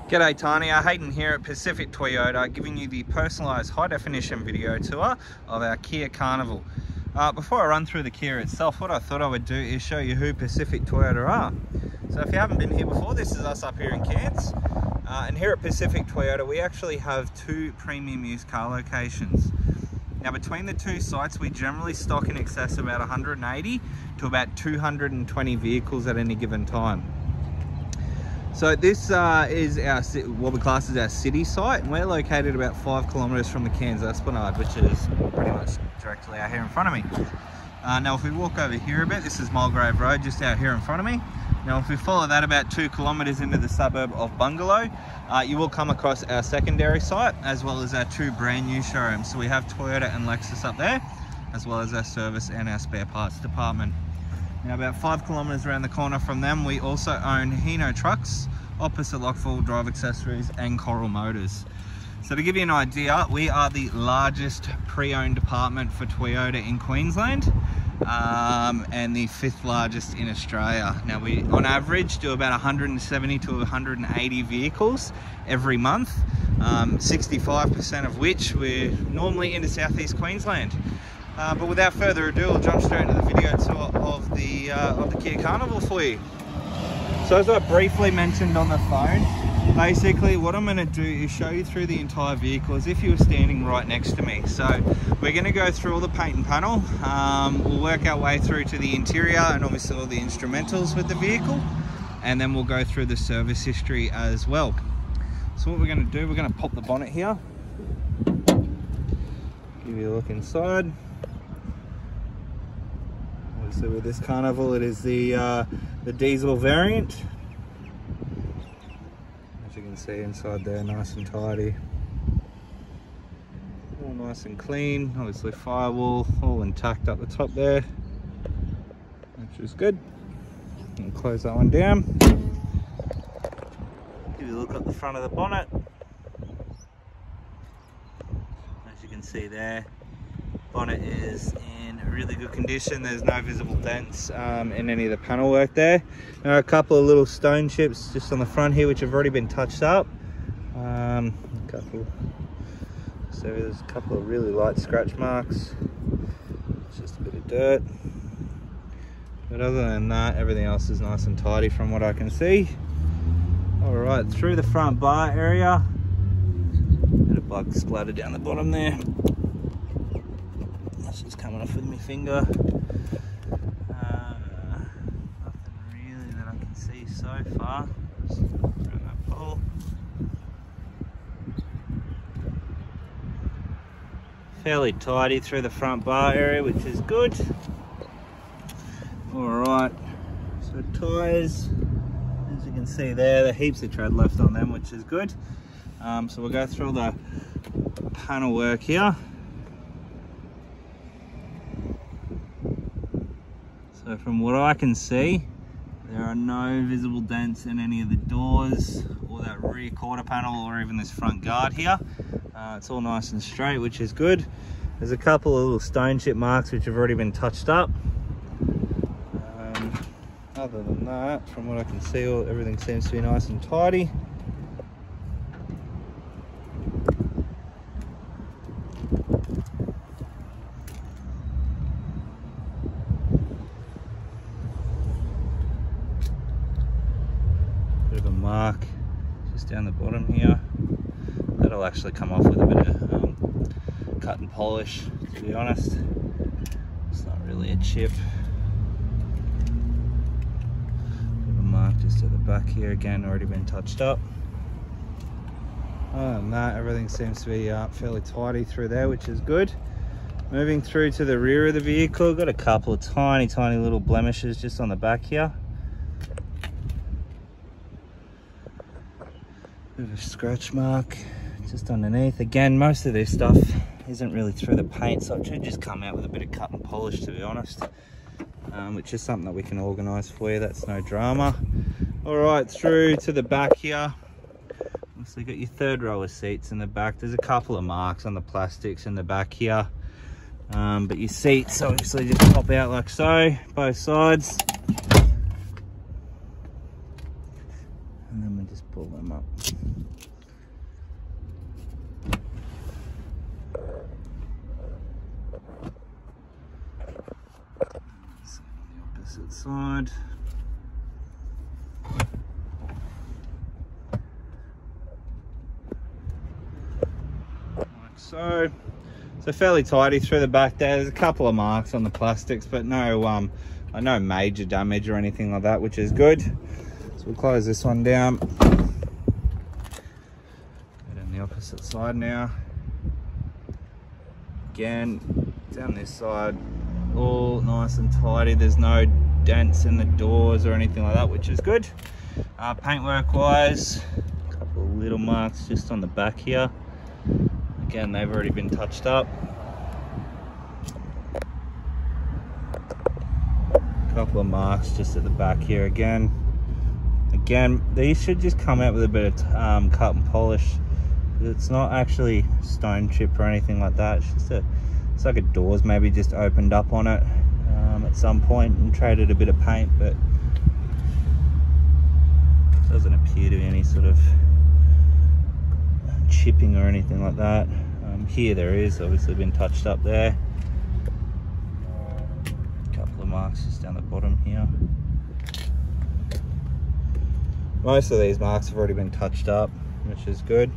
G'day Tania, Hayden here at Pacific Toyota, giving you the personalised high-definition video tour of our Kia Carnival. Before I run through the Kia itself, what I thought I would do is show you who Pacific Toyota are. So if you haven't been here before, this is us up here in Cairns. And here at Pacific Toyota, we actually have two premium used car locations. Now between the two sites, we generally stock in excess of about 180 to about 220 vehicles at any given time. So this is our, what we class as our city site, and we're located about 5 kilometres from the Cairns Esplanade, which is pretty much directly out here in front of me. Now if we walk over here a bit, this is Mulgrave Road just out here in front of me. Now if we follow that about 2 kilometres into the suburb of Bungalow, you will come across our secondary site as well as our two brand new showrooms. So we have Toyota and Lexus up there, as well as our service and our spare parts department. Now about 5 kilometres around the corner from them, we also own Hino Trucks, Opposite Lock 4-Wheel Drive Accessories and Coral Motors. So to give you an idea, we are the largest pre-owned department for Toyota in Queensland, and the 5th largest in Australia. Now we on average do about 170 to 180 vehicles every month, 65% of which we're normally into southeast Queensland. But without further ado, I'll jump straight into the video tour of the Kia Carnival for you. So as I briefly mentioned on the phone, basically what I'm going to do is show you through the entire vehicle as if you were standing right next to me. So we're going to go through all the paint and panel, we'll work our way through to the interior and obviously all the instrumentals with the vehicle, and then we'll go through the service history as well. So what we're going to do, we're going to pop the bonnet here, give you a look inside. So with this Carnival, it is the diesel variant. As you can see inside there, nice and tidy, all nice and clean. Obviously firewall all intact up the top there, which is good. And close that one down. Give you a look at the front of the bonnet. As you can see there, bonnet is in really good condition. There's no visible dents in any of the panel work there. There are a couple of little stone chips just on the front here which have already been touched up. So there's a couple of really light scratch marks. It's just a bit of dirt. But other than that, everything else is nice and tidy from what I can see. Alright, through the front bar area. Bit of blood splatter down the bottom there. Just coming off with my finger. Nothing really that I can see so far. Just around that pole. Fairly tidy through the front bar area, which is good. Alright, so tyres, as you can see there, there are heaps of tread left on them, which is good. So we'll go through the panel work here. So from what I can see, there are no visible dents in any of the doors or that rear quarter panel or even this front guard here. It's all nice and straight, which is good. There's a couple of little stone chip marks which have already been touched up. Other than that, from what I can see, everything seems to be nice and tidy. Bit of a mark just down the bottom here. That'll actually come off with a bit of cut and polish, to be honest. It's not really a chip. Bit of a mark just at the back here, again already been touched up. Other than that, everything seems to be fairly tidy through there, which is good. Moving through to the rear of the vehicle, got a couple of tiny little blemishes just on the back here. Bit of a scratch mark just underneath. Again, most of this stuff isn't really through the paint, so it should just come out with a bit of cut and polish, to be honest, which is something that we can organise for you. That's no drama. All right, through to the back here. So you got your 3rd row of seats in the back. There's a couple of marks on the plastics in the back here, but your seats obviously just pop out like so, both sides. and then we just pull them up. So on the opposite side. Like so. So fairly tidy through the back there. There's a couple of marks on the plastics, but no no major damage or anything like that, which is good. So we'll close this one down. Go down the opposite side now. Again, down this side, all nice and tidy. There's no dents in the doors or anything like that, which is good. Paintwork wise, a couple of little marks just on the back here. Again, they've already been touched up. A couple of marks just at the back here again. Again, these should just come out with a bit of cut and polish. It's not actually stone chip or anything like that. It's just it's like a door's maybe just opened up on it at some point and traded a bit of paint, but it doesn't appear to be any sort of chipping or anything like that. Here there is obviously been touched up there. A couple of marks just down the bottom here. Most of these marks have already been touched up, which is good.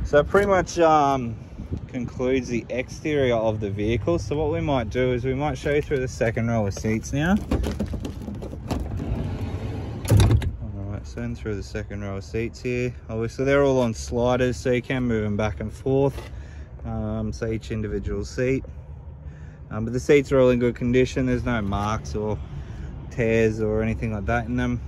So it pretty much concludes the exterior of the vehicle. So what we might do is we might show you through the second row of seats now. So in through the second row of seats here, obviously they're all on sliders, so you can move them back and forth, so each individual seat, but the seats are all in good condition. There's no marks or tears or anything like that in them.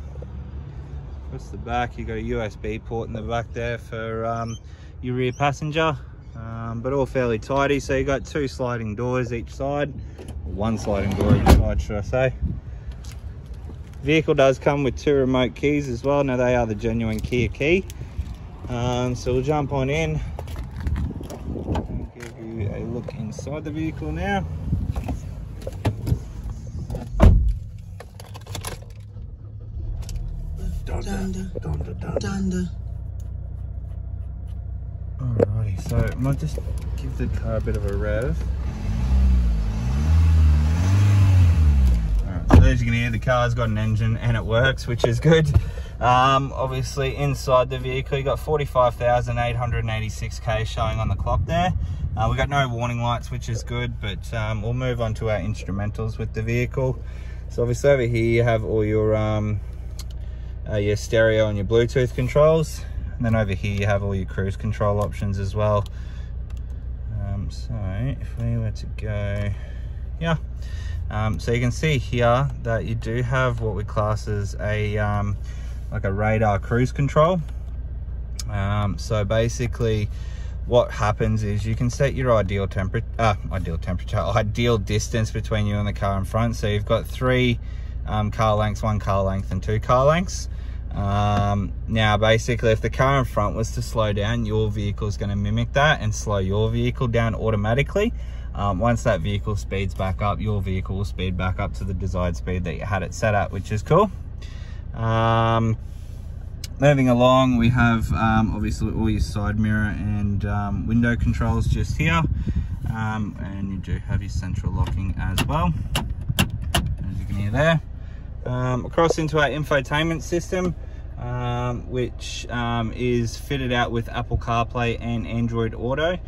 Across the back you've got a USB port in the back there for your rear passenger, but all fairly tidy. So you've got two sliding doors each side, or one sliding door each side should I say. Vehicle does come with two remote keys as well. Now they are the genuine Kia key. So we'll jump on in and give you a look inside the vehicle now. Alrighty, so I might just give the car a bit of a rev. So as you can hear, the car's got an engine and it works, which is good. Obviously inside the vehicle you got 45,886k showing on the clock there. We got no warning lights, which is good, but we'll move on to our instrumentals with the vehicle. So obviously over here you have all your stereo and your Bluetooth controls, and then over here you have all your cruise control options as well. So if we were to go, yeah. So you can see here that you do have what we class as a like a radar cruise control. So basically what happens is you can set your ideal distance between you and the car in front. So you've got 3 car lengths, 1 car length and 2 car lengths. Now basically if the car in front was to slow down, your vehicle is going to mimic that and slow your vehicle down automatically. Once that vehicle speeds back up, your vehicle will speed back up to the desired speed that you had it set at, which is cool. Moving along, we have obviously all your side mirror and window controls just here, and you do have your central locking as well, as you can hear there. Across into our infotainment system, which is fitted out with Apple CarPlay and Android Auto.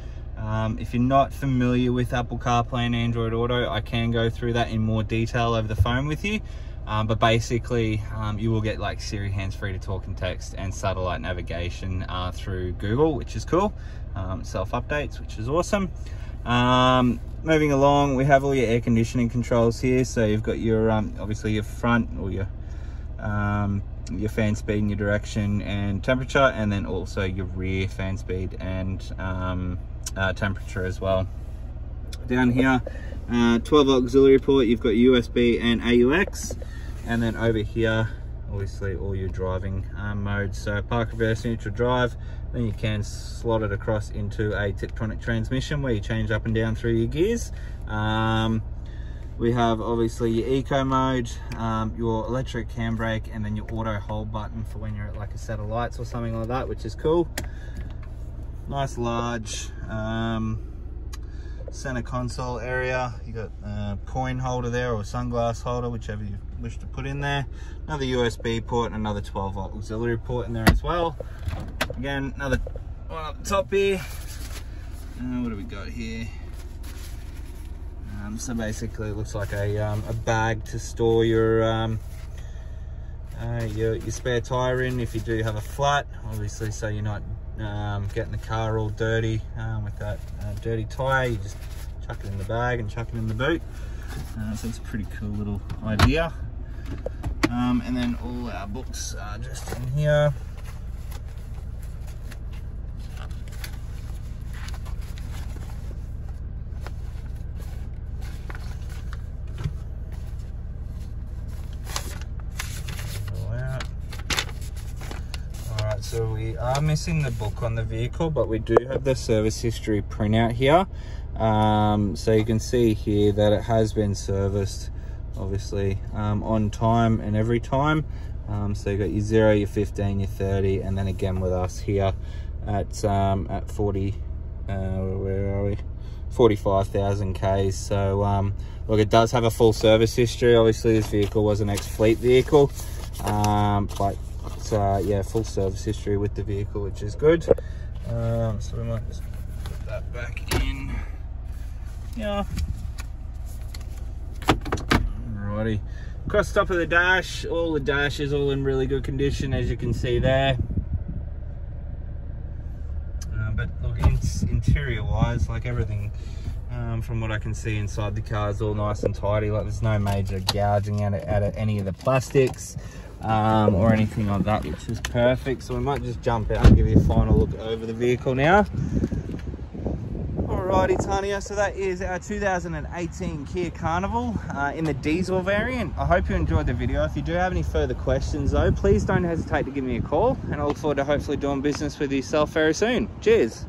If you're not familiar with Apple CarPlay and Android Auto, I can go through that in more detail over the phone with you. But basically, you will get like Siri hands-free to talk and text and satellite navigation through Google, which is cool. Self-updates, which is awesome. Moving along, we have all your air conditioning controls here. So you've got your obviously your front or your fan speed and your direction and temperature, and then also your rear fan speed and temperature as well. Down here, 12 auxiliary port, you've got USB and AUX, and then over here obviously all your driving modes. So park, reverse, neutral, drive. Then you can slot it across into a Tiptronic transmission where you change up and down through your gears. We have obviously your eco mode, your electric handbrake, and then your auto hold button for when you're at like a set of lights or something like that, which is cool. Nice large center console area. You got a coin holder there or a sunglass holder, whichever you wish to put in there. Another USB port and another 12-volt auxiliary port in there as well. Again, another one up the top here. What do we got here? So basically it looks like a bag to store your spare tire in if you do have a flat, obviously, so you're not getting the car all dirty with that dirty tire. You just chuck it in the bag and chuck it in the boot. So it's a pretty cool little idea. And then all our books are just in here. So we are missing the book on the vehicle, but we do have the service history printout here. So you can see here that it has been serviced, obviously, on time and every time. So you got your 0, your 15, your 30, and then again with us here at 40, where are we? 45,000 Ks. So look, it does have a full service history. Obviously this vehicle was an ex-fleet vehicle, but yeah, full service history with the vehicle, which is good. So we might just put that back in. Yeah. Alrighty. Across the top of the dash, all the dash is all in really good condition, as you can see there. But look, interior wise, like everything from what I can see inside the car is all nice and tidy. Like there's no major gouging out of any of the plastics or anything like that, which is perfect. So we might just jump out and give you a final look over the vehicle now. Alrighty, Tania, so that is our 2018 Kia Carnival in the diesel variant. I hope you enjoyed the video. If you do have any further questions though, please don't hesitate to give me a call, and I look forward to hopefully doing business with yourself very soon. Cheers.